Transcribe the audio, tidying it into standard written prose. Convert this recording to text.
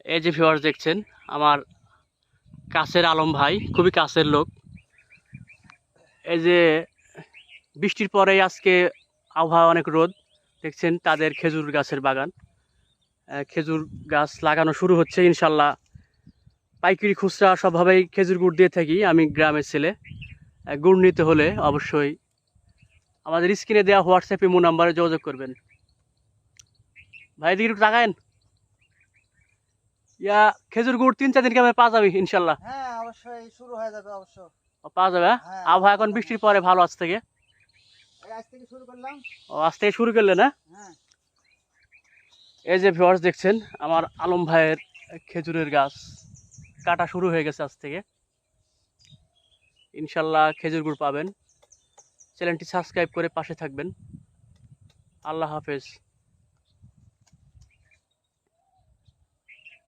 এই যে ভিউয়ার্স দেখছেন, আমার কাছের আলম ভাই, খুবই কাছের লোক। এই যে বৃষ্টির পরেই আজকে আবহাওয়া অনেক রোদ, দেখছেন তাদের খেজুর গাছের বাগান। খেজুর গাছ লাগানো শুরু হচ্ছে ইনশাল্লাহ। পাইকারি খুচরা সবভাবেই খেজুর গুড় দিয়ে থাকি, আমি গ্রামের ছেলে। গুড় নিতে হলে অবশ্যই আমাদের স্ক্রিনে দেওয়া হোয়াটসঅ্যাপ ইমো নাম্বারে যোগাযোগ করবেন। ভাই দিকে একটু তাকায়েন। খেজুর গুড় 3-4 দিন কেমন পাওয়া যাবে ইনশাল্লাহ। হ্যাঁ, অবশ্যই শুরু হয়ে যাবে অবশ্য। পাওয়া যাবে, হ্যাঁ? হ্যাঁ, আবহাওয়া এখন ইনশাআল্লাহ, বৃষ্টির হ্যাঁ। পরে ভালো আজ থেকে। আজ থেকে শুরু করলাম। ও, আজ থেকে শুরু করলে না? হ্যাঁ। এই যে ভিউয়ার্স দেখছেন, আমার আলম ভাইয়ের খেজুরের গাছ কাটা শুরু হয়ে গেছে আজ থেকে। ইনশাল্লাহ খেজুর গুড় পাবেন। চ্যানেলটি সাবস্ক্রাইব করে পাশে থাকবেন। আল্লাহ হাফেজ।